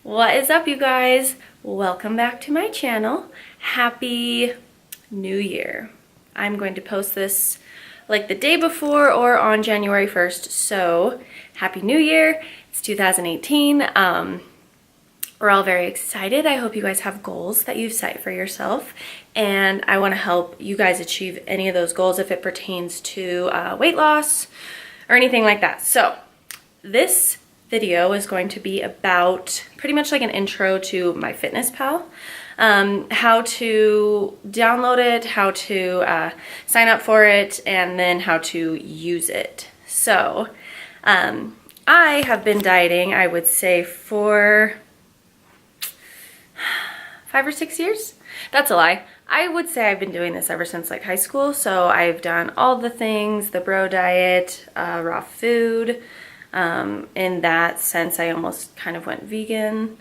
What is up, you guys? Welcome back to my channel. Happy New Year. I'm going to post this like the day before or on January 1st, so Happy New Year. It's 2018. We're all very excited. I hope you guys have goals that you've set for yourself, and I want to help you guys achieve any of those goals if it pertains to weight loss or anything like that. So this video is going to be about pretty much like an intro to Myfitnesspal, how to download it, how to sign up for it, and then how to use it. So I have been dieting, I would say, for 5 or 6 years. That's a lie. I would say I've been doing this ever since like high school. So I've done all the things, the bro diet, raw food. In that sense, I almost kind of went vegan,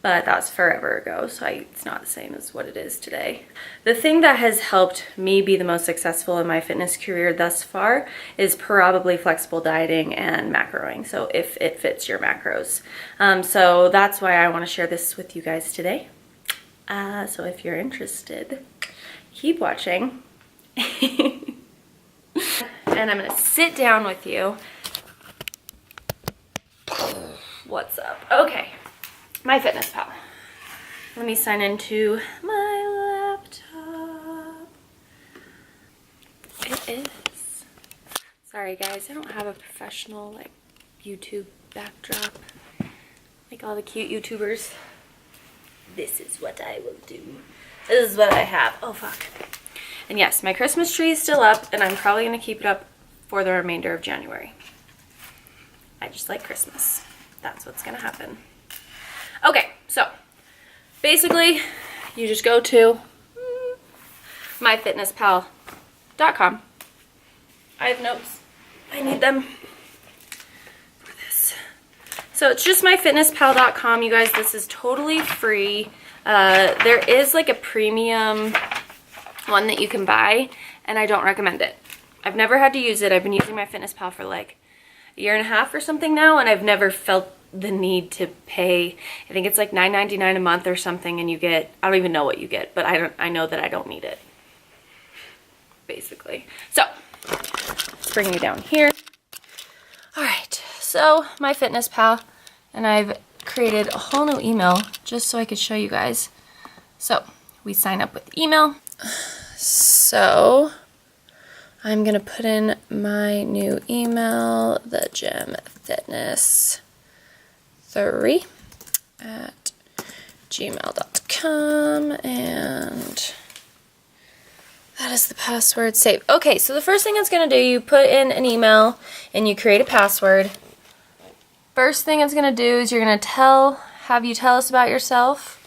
but that was forever ago, so it's not the same as what it is today. The thing that has helped me be the most successful in my fitness career thus far is probably flexible dieting and macroing, so if it fits your macros. So that's why I want to share this with you guys today. So if you're interested, keep watching. And I'm going to sit down with you. What's up? Okay, Myfitnesspal. Let me sign into my laptop. It is. Sorry guys, I don't have a professional like YouTube backdrop like all the cute YouTubers. This is what I will do. This is what I have. Oh fuck. And yes, my Christmas tree is still up, and I'm probably going to keep it up for the remainder of January. I just like Christmas. That's what's gonna happen. Okay, so basically you just go to myfitnesspal.com. I have notes. I need them for this. So it's just myfitnesspal.com, you guys. This is totally free. There is like a premium one that you can buy, and I don't recommend it. I've never had to use it. I've been using Myfitnesspal for like a year and a half or something now, and I've never felt the need to pay. I think it's like $9.99 a month or something, and you get, I don't even know what you get, but I know that I don't need it, basically. So let's bring you down here. All right, so Myfitnesspal, and I've created a whole new email just so I could show you guys. So we sign up with email. So I'm gonna put in my new email, The.Gem.Fitness 3@gmail.com, and that is the password. Save. Okay, so the first thing it's gonna do, you put in an email and you create a password. First thing it's gonna do is you're gonna have you tell us about yourself.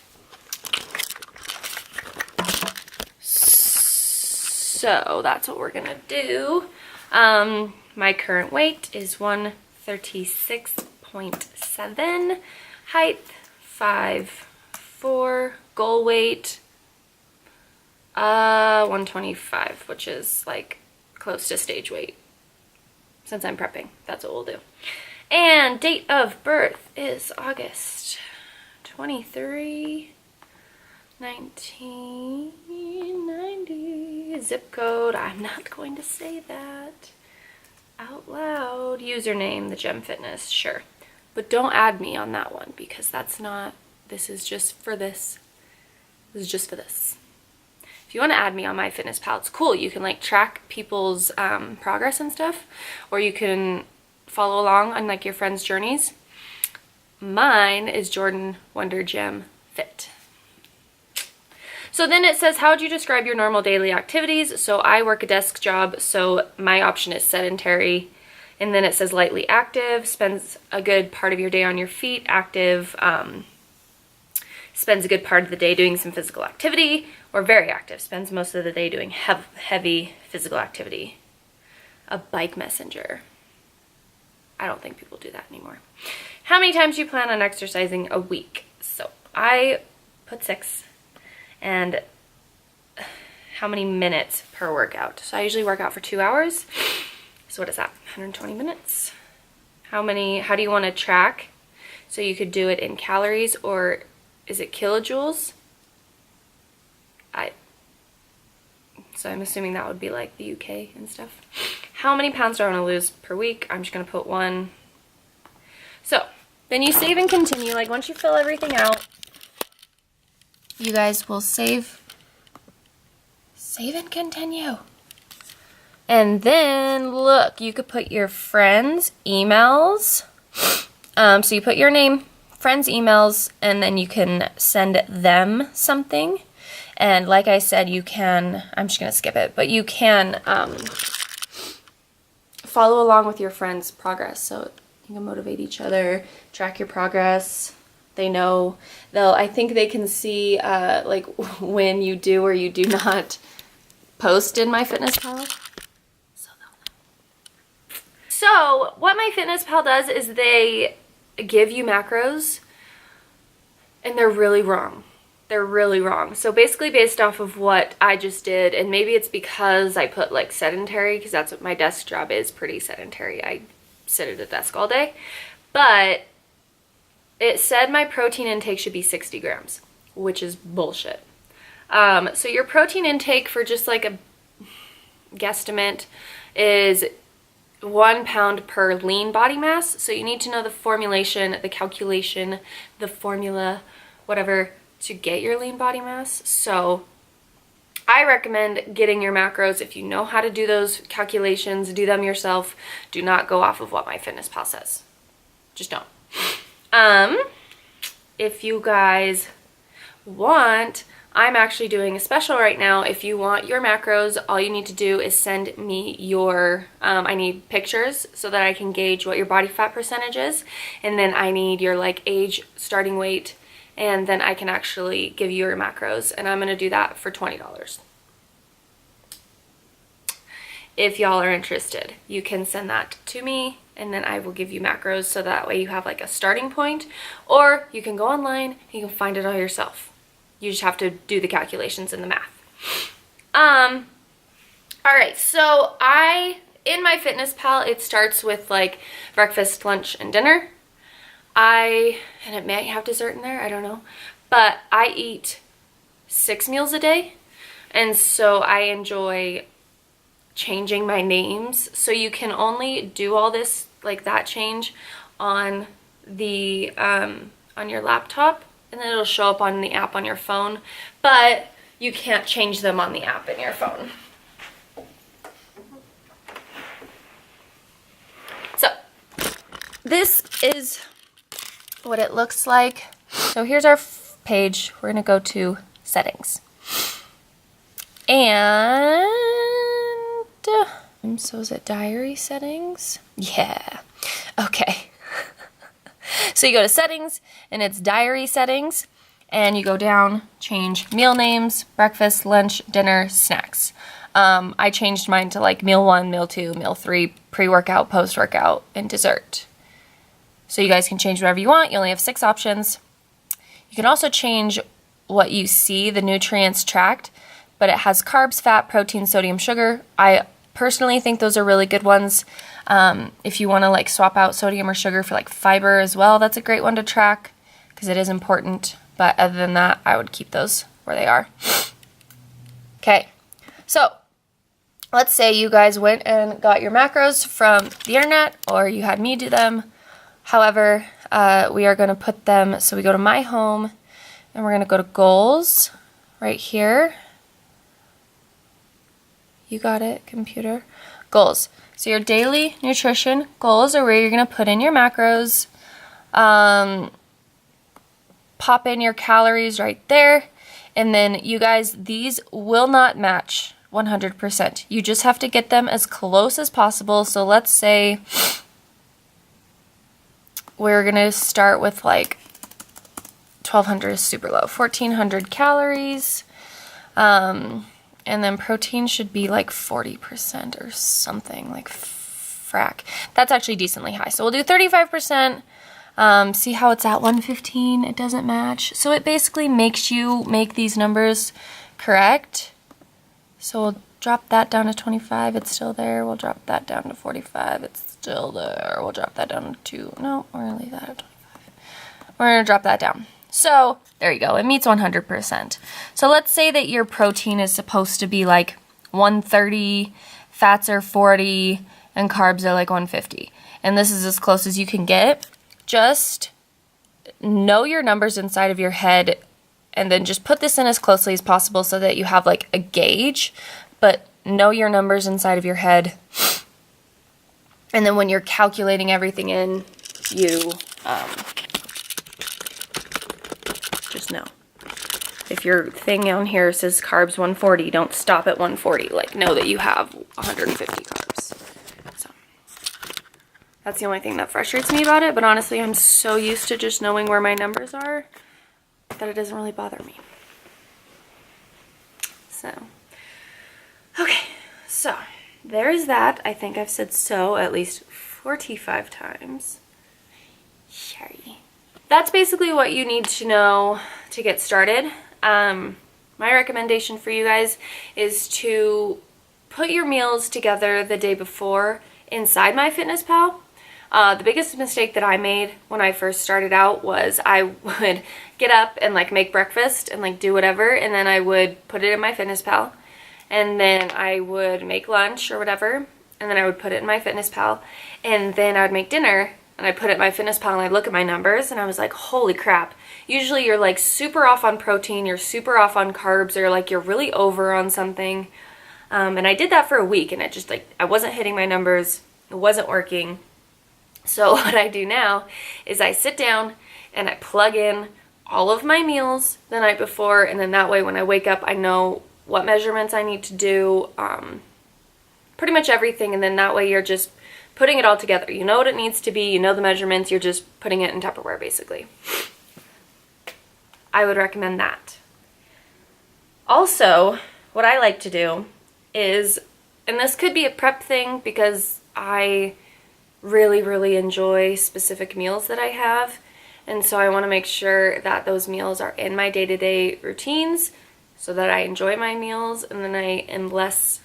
So that's what we're gonna do. My current weight is 136.7, height 5'4", goal weight 125, which is like close to stage weight. Since I'm prepping, that's what we'll do. And date of birth is August 23, 1990. Zip code, I'm not going to say that out loud. Username, The.Gem.Fitness, sure. But don't add me on that one, because that's not, this is just for this. This is just for this. If you want to add me on Myfitnesspal, it's cool. You can like track people's progress and stuff, or you can follow along on like your friends' journeys. Mine is Jordan Wonder Gem Fit. So then it says, how would you describe your normal daily activities? So I work a desk job, so my option is sedentary. And then it says lightly active, spends a good part of your day on your feet. Active, spends a good part of the day doing some physical activity. Or very active, spends most of the day doing heavy physical activity. A bike messenger. I don't think people do that anymore. How many times do you plan on exercising a week? So I put 6. And how many minutes per workout? So I usually work out for 2 hours. So what is that? 120 minutes? How do you want to track? So you could do it in calories, or is it kilojoules? So I'm assuming that would be like the UK and stuff. How many pounds do I want to lose per week? I'm just going to put 1. So then you save and continue. Like once you fill everything out, you guys will save and continue. And then look, you could put your friends' emails. So you put your name, friends' emails, and then you can send them something. And like I said, you can, I'm just going to skip it, but you can follow along with your friends' progress. So you can motivate each other, track your progress. They know, I think they can see like when you do or you do not post in Myfitnesspal. So what Myfitnesspal does is they give you macros, and they're really wrong. They're really wrong. So basically based off of what I just did, and maybe it's because I put like sedentary, because that's what my desk job is, pretty sedentary. I sit at a desk all day. But it said my protein intake should be 60 grams, which is bullshit. So your protein intake for just like a guesstimate is 1 pound per lean body mass. So you need to know the formulation, the calculation, the formula, whatever, to get your lean body mass. So I recommend getting your macros. If you know how to do those calculations, do them yourself. Do not go off of what Myfitnesspal says. Just don't. If you guys want, I'm actually doing a special right now. If you want your macros, all you need to do is send me your, I need pictures so that I can gauge what your body fat percentage is. And then I need your like age, starting weight, and then I can actually give you your macros. And I'm going to do that for $20. If y'all are interested, you can send that to me, and then I will give you macros so that way you have like a starting point. Or you can go online and you can find it all yourself. You just have to do the calculations and the math. All right, so in Myfitnesspal, it starts with like breakfast, lunch, and dinner. And it may have dessert in there, I don't know. But I eat 6 meals a day. And so I enjoy changing my names. So you can only do all this, like that change, on the, on your laptop. And then it'll show up on the app on your phone, but you can't change them on the app in your phone. So this is what it looks like. So here's our page. We're gonna go to settings. And so is it diary settings? Yeah, okay. So you go to settings, and it's diary settings, and you go down, change meal names, breakfast, lunch, dinner, snacks. I changed mine to like meal 1, meal 2, meal 3, pre-workout, post-workout, and dessert. So you guys can change whatever you want. You only have 6 options. You can also change what you see, the nutrients tracked, but it has carbs, fat, protein, sodium, sugar. I personally think those are really good ones. If you want to like swap out sodium or sugar for like fiber as well, that's a great one to track because it is important. But other than that, I would keep those where they are. Okay, so let's say you guys went and got your macros from the internet, or you had me do them. However, we are going to put them, so we go to My Home, and we're going to go to Goals right here. You got it, computer. Goals. So your daily nutrition goals are where you're going to put in your macros. Pop in your calories right there. And then you guys, these will not match 100%. You just have to get them as close as possible. So let's say we're going to start with like 1200 is super low. 1400 calories. And then protein should be like 40% or something, like frack. That's actually decently high. So we'll do 35%. See how it's at 115? It doesn't match. So it basically makes you make these numbers correct. So we'll drop that down to 25. It's still there. We'll drop that down to 45. It's still there. We'll drop that down to 2. No, we're going to leave that at 25. we're gonna drop that down. So there you go, it meets 100%. So let's say that your protein is supposed to be like 130, fats are 40, and carbs are like 150. And this is as close as you can get. Just know your numbers inside of your head and then just put this in as closely as possible so that you have like a gauge, but know your numbers inside of your head. And then when you're calculating everything in, you just know. If your thing down here says carbs 140, don't stop at 140. Like, know that you have 150 carbs. So that's the only thing that frustrates me about it, but honestly, I'm so used to just knowing where my numbers are that it doesn't really bother me. So, okay, so there's that. I think I've said so at least 45 times. Sorry. That's basically what you need to know to get started. My recommendation for you guys is to put your meals together the day before inside Myfitnesspal. The biggest mistake that I made when I first started out was I would get up and like make breakfast and like do whatever, and then I would put it in Myfitnesspal, and then I would make lunch or whatever, and then I would put it in Myfitnesspal, and then I would make dinner and I put it in Myfitnesspal and I look at my numbers and I was like, holy crap. Usually you're like super off on protein, you're super off on carbs, or like you're really over on something. And I did that for a week and it just like, I wasn't hitting my numbers, it wasn't working. So what I do now is I sit down and I plug in all of my meals the night before, and then that way when I wake up I know what measurements I need to do, pretty much everything, and then that way you're just putting it all together. You know what it needs to be, you know the measurements, you're just putting it in Tupperware basically. I would recommend that. Also, what I like to do is, and this could be a prep thing because I really enjoy specific meals that I have, and so I want to make sure that those meals are in my day-to-day routines so that I enjoy my meals, and then I am less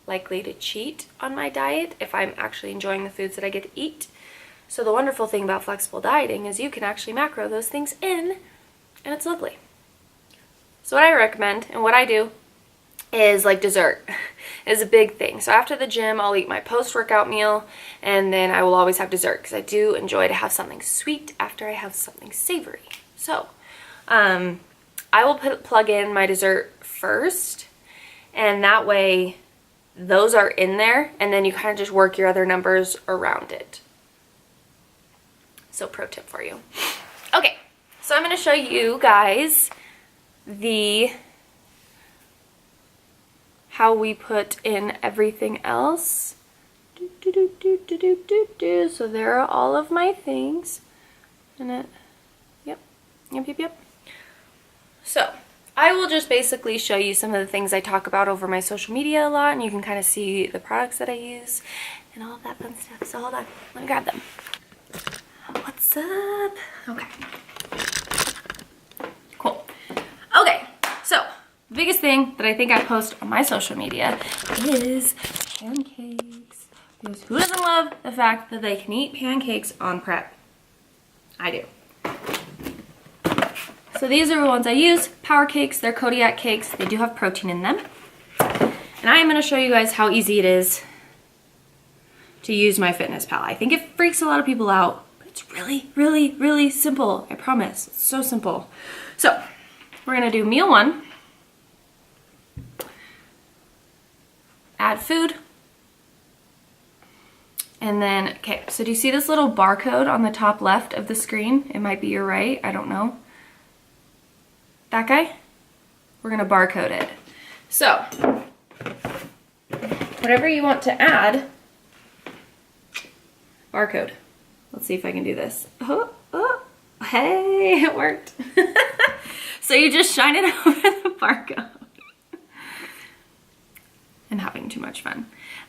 likely to cheat on my diet if I'm actually enjoying the foods that I get to eat. So the wonderful thing about flexible dieting is you can actually macro those things in, and it's lovely. So what I recommend and what I do is like dessert is a big thing. So after the gym, I'll eat my post-workout meal, and then I will always have dessert because I do enjoy to have something sweet after I have something savory. So I will plug in my dessert first, and that way those are in there, and then you kind of just work your other numbers around it. So pro tip for you. Okay, so I'm going to show you guys how we put in everything else. So there are all of my things. And yep. So I will just basically show you some of the things I talk about over my social media a lot, and you can kind of see the products that I use and all of that fun stuff. So hold on, let me grab them. What's up? Okay. Cool. Okay, so the biggest thing that I think I post on my social media is pancakes. Because who doesn't love the fact that they can eat pancakes on prep? I do. So these are the ones I use, Power Cakes. They're Kodiak cakes. They do have protein in them. And I am going to show you guys how easy it is to use Myfitnesspal. I think it freaks a lot of people out, but it's really simple. I promise. It's so simple. So we're going to do meal 1. Add food. And then, okay, so do you see this little barcode on the top left of the screen? It might be your right, I don't know. That guy? We're gonna barcode it. So, whatever you want to add, barcode. Let's see if I can do this. Oh, hey, it worked. So you just shine it over the barcode. I'm having too much fun.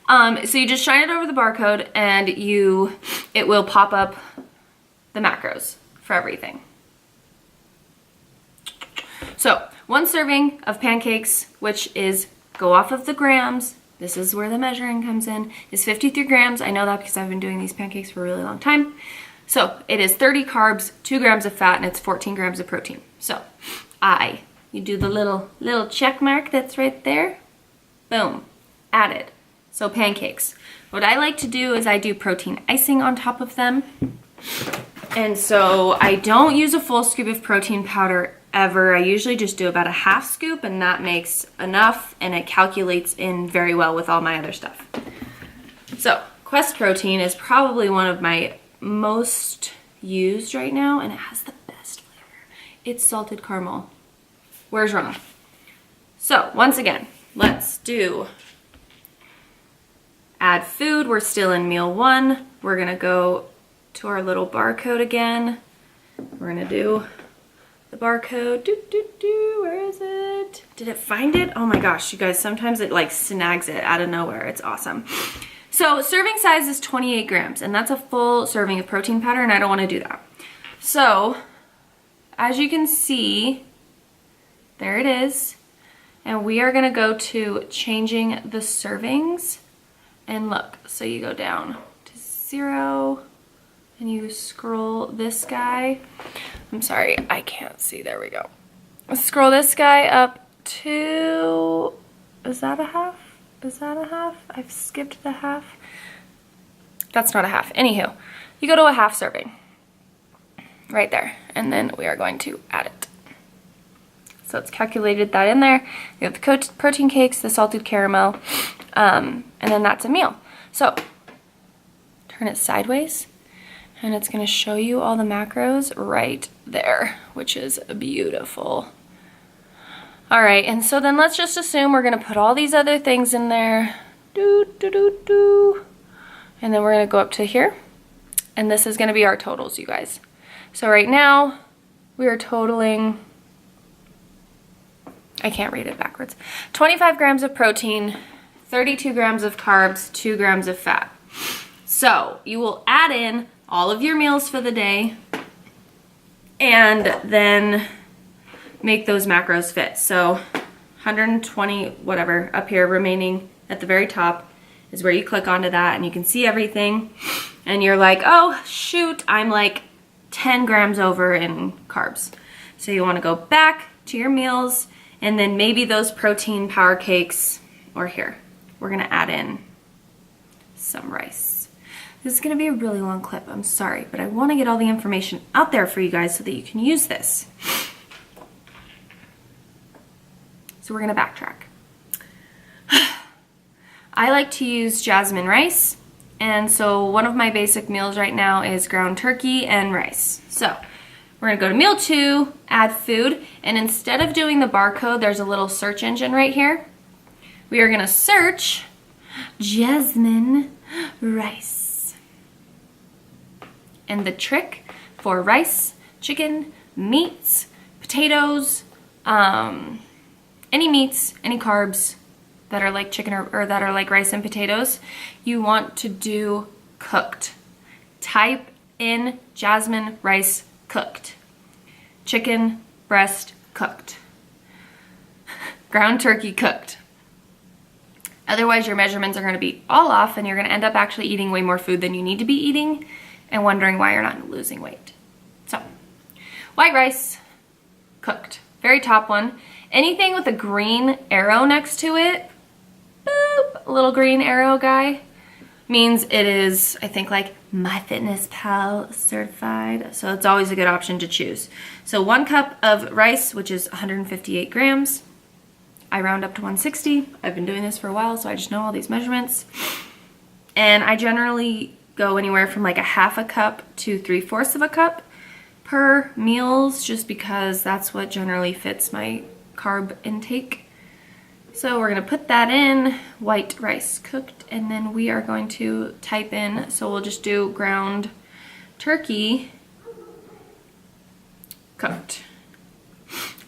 So you just shine it over the barcode, and it will pop up the macros for everything. So 1 serving of pancakes, which is, go off of the grams, this is where the measuring comes in, is 53 grams. I know that because I've been doing these pancakes for a really long time. So it is 30 carbs, 2 grams of fat, and it's 14 grams of protein. So you do the little check mark that's right there. Boom, added. So pancakes. What I like to do is I do protein icing on top of them. And so I don't use a full scoop of protein powder ever. I usually just do about a half scoop, and that makes enough, and it calculates in very well with all my other stuff. So Quest protein is probably one of my most used right now, and it has the best flavor. It's salted caramel. Where's wrong? So once again, let's do add food. We're still in meal 1. We're gonna go to our little barcode again. We're gonna do the barcode. Where is it? Did it find it? Oh my gosh, you guys, sometimes it like snags it out of nowhere. It's awesome. So serving size is 28 grams, and that's a full serving of protein powder, and I don't want to do that. So as you can see, there it is. And we are gonna go to changing the servings, and look, so you go down to 0, and you scroll this guy. I'm sorry, I can't see, there we go. Scroll this guy up to, is that a half? Is that a half? I've skipped the half. That's not a half. Anywho, you go to a half serving right there, and then we are going to add it. So it's calculated that in there. We have the protein cakes, the salted caramel, and then that's a meal. So turn it sideways, and it's going to show you all the macros right there, which is beautiful. All right, and so then let's just assume we're gonna put all these other things in there. And then we're gonna go up to here. And this is gonna be our totals, you guys. So right now, we are totaling, I can't read it backwards, 25 grams of protein, 32 grams of carbs, 2 grams of fat. So you will add in all of your meals for the day, and then make those macros fit. So 120 whatever up here remaining at the very top is where you click onto that, and you can see everything, and you're like, oh shoot, I'm like 10 grams over in carbs. So you want to go back to your meals, and then maybe those protein power cakes, or here we're gonna add in some rice. This is gonna be a really long clip, I'm sorry, but I want to get all the information out there for you guys so that you can use this. So we're gonna backtrack. I like to use jasmine rice, and so one of my basic meals right now is ground turkey and rice. So we're gonna go to meal 2, add food, and instead of doing the barcode, there's a little search engine right here. We are gonna search jasmine rice. And the trick for rice, chicken, meats, potatoes, any meats, any carbs that are like chicken or that are like rice and potatoes, you want to do cooked. Type in jasmine rice cooked. Chicken breast cooked. Ground turkey cooked. Otherwise your measurements are going to be all off, and you're going to end up actually eating way more food than you need to be eating and wondering why you're not losing weight. So, white rice cooked. Very top one. Anything with a green arrow next to it, boop, a little green arrow guy, means it is, I think, like Myfitnesspal certified. So it's always a good option to choose. So 1 cup of rice, which is 158 grams. I round up to 160. I've been doing this for a while, so I just know all these measurements. And I generally go anywhere from like a half a cup to 3/4 of a cup per meals, just because that's what generally fits my carb intake. So we're gonna put that in, white rice cooked, and then we are going to type in, so we'll just do ground turkey cooked.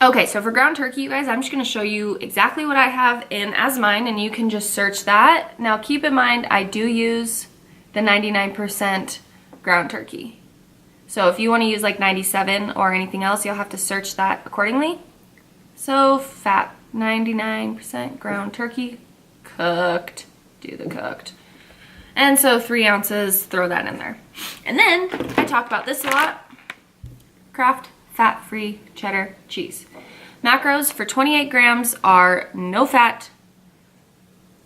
Okay, so for ground turkey, you guys, I'm just gonna show you exactly what I have in as mine, and you can just search that. Now keep in mind, I do use the 99% ground turkey. So if you wanna use like 97 or anything else, you'll have to search that accordingly. So fat, 99% ground turkey, cooked, do the cooked. And so 3 ounces, throw that in there. And then I talk about this a lot. Kraft fat-free cheddar cheese. Macros for 28 grams are no fat,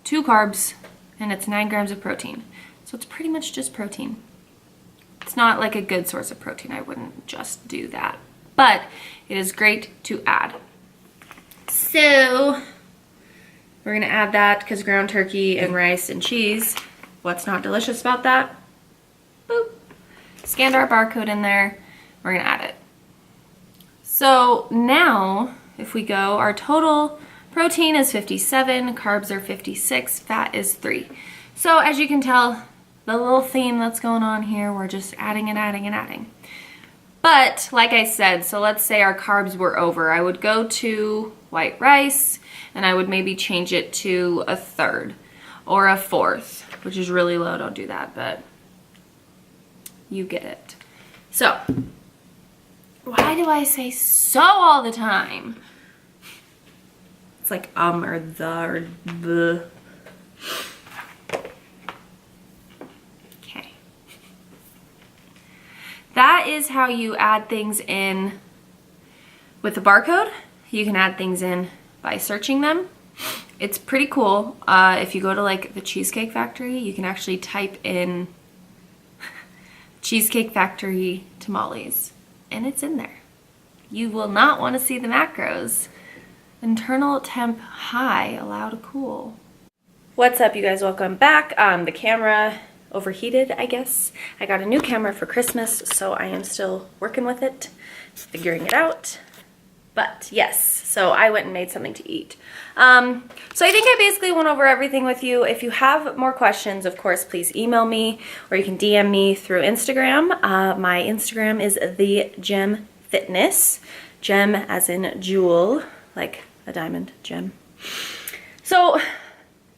2 carbs, and it's 9 grams of protein. So it's pretty much just protein. It's not like a good source of protein. I wouldn't just do that. But it is great to add. So we're gonna add that because ground turkey and rice and cheese. What's not delicious about that? Boop. Scanned our barcode in there. We're gonna add it. So now, if we go, our total protein is 57, carbs are 56, fat is 3. So as you can tell, the little theme that's going on here, we're just adding and adding and adding. But like I said, so let's say our carbs were over. I would go to white rice and I would maybe change it to a 1/3 or a 1/4, which is really low. Don't do that, but you get it. So why do I say so all the time? It's like or the or the. Okay. That is how you add things in with the barcode. You can add things in by searching them. It's pretty cool. If you go to like the Cheesecake Factory, you can actually type in Cheesecake Factory tamales. And it's in there. You will not want to see the macros. Internal temp high, allowed cool. What's up, you guys? Welcome back. The camera overheated, I guess. I got a new camera for Christmas, so I am still working with it, figuring it out. But yes, so I went and made something to eat. So I think I basically went over everything with you. If you have more questions, of course, please email me or you can DM me through Instagram. My Instagram is The.Gem.Fitness. Gem as in jewel, like a diamond gem. So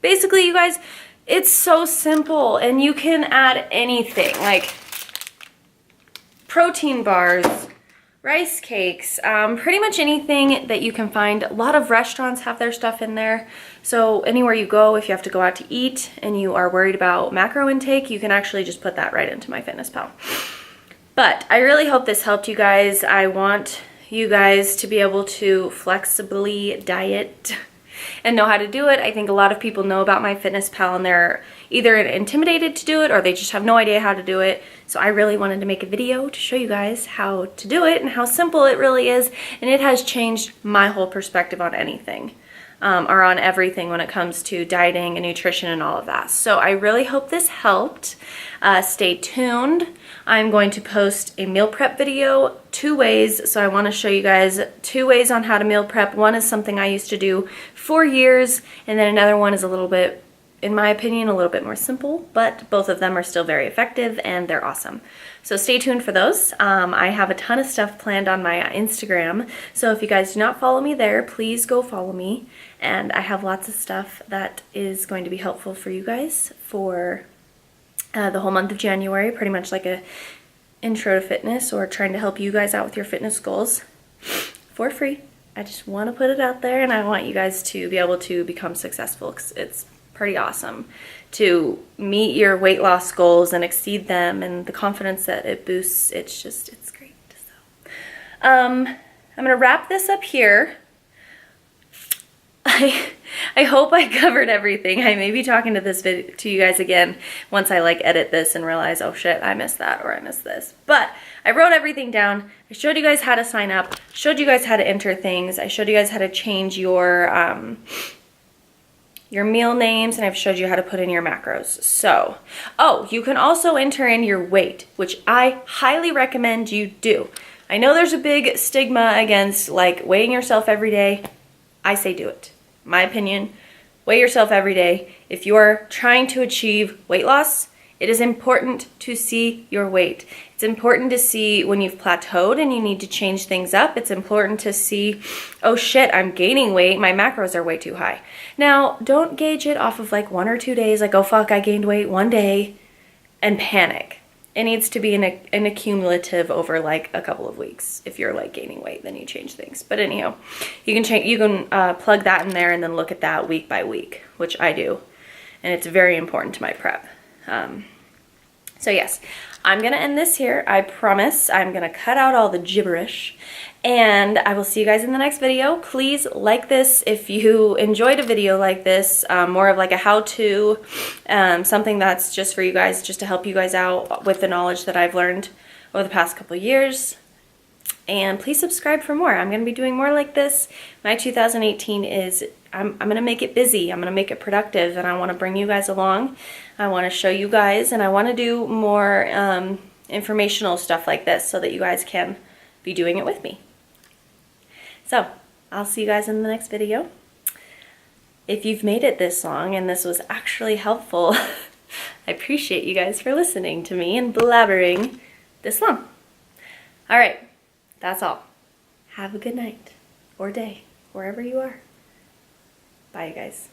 basically, you guys, it's so simple and you can add anything like protein bars, rice cakes, pretty much anything that you can find. A lot of restaurants have their stuff in there. So anywhere you go, if you have to go out to eat and you are worried about macro intake, you can actually just put that right into Myfitnesspal. But I really hope this helped you guys. I want you guys to be able to flexibly diet and know how to do it. I think a lot of people know about Myfitnesspal and they're either intimidated to do it or they just have no idea how to do it. So I really wanted to make a video to show you guys how to do it and how simple it really is. And it has changed my whole perspective on anything or on everything when it comes to dieting and nutrition and all of that. So I really hope this helped. Stay tuned. I'm going to post a meal prep video 2 ways. So I want to show you guys 2 ways on how to meal prep. One is something I used to do for years, and then another one is a little bit, in my opinion, a little bit more simple, but both of them are still very effective and they're awesome. So stay tuned for those. I have a ton of stuff planned on my Instagram. So if you guys do not follow me there, please go follow me. And I have lots of stuff that is going to be helpful for you guys for the whole month of January, pretty much like a intro to fitness or trying to help you guys out with your fitness goals for free. I just want to put it out there and I want you guys to be able to become successful because it's pretty awesome to meet your weight loss goals and exceed them, and the confidence that it boosts, it's great. So I'm gonna wrap this up here. I hope I covered everything. I may be talking to this video to you guys again once I like edit this and realize, oh shit, I missed that or I missed this. But I wrote everything down. I showed you guys how to sign up, showed you guys how to enter things. I showed you guys how to change your meal names, and I've showed you how to put in your macros. So, oh, you can also enter in your weight, which I highly recommend you do. I know there's a big stigma against like weighing yourself every day. I say do it. My opinion, weigh yourself every day. If you are trying to achieve weight loss, it is important to see your weight. It's important to see when you've plateaued and you need to change things up. It's important to see, oh shit, I'm gaining weight. My macros are way too high. Now, don't gauge it off of like 1 or 2 days, like, oh fuck, I gained weight one day, and panic. It needs to be an accumulative over like a couple of weeks. If you're like gaining weight, then you change things. But anyhow, you can plug that in there and then look at that week by week, which I do. And it's very important to my prep. So yes, I'm gonna end this here. I promise I'm gonna cut out all the gibberish, and I will see you guys in the next video. Please like this if you enjoyed a video like this, more of like a how-to, something that's just for you guys, just to help you guys out with the knowledge that I've learned over the past couple years. And please subscribe for more. I'm going to be doing more like this. My 2018 is, I'm going to make it busy. I'm going to make it productive, and I want to bring you guys along. I want to show you guys, and I want to do more informational stuff like this so that you guys can be doing it with me. So I'll see you guys in the next video. If you've made it this long and this was actually helpful, I appreciate you guys for listening to me and blabbering this long. All right. That's all. Have a good night or day, wherever you are. Bye, you guys.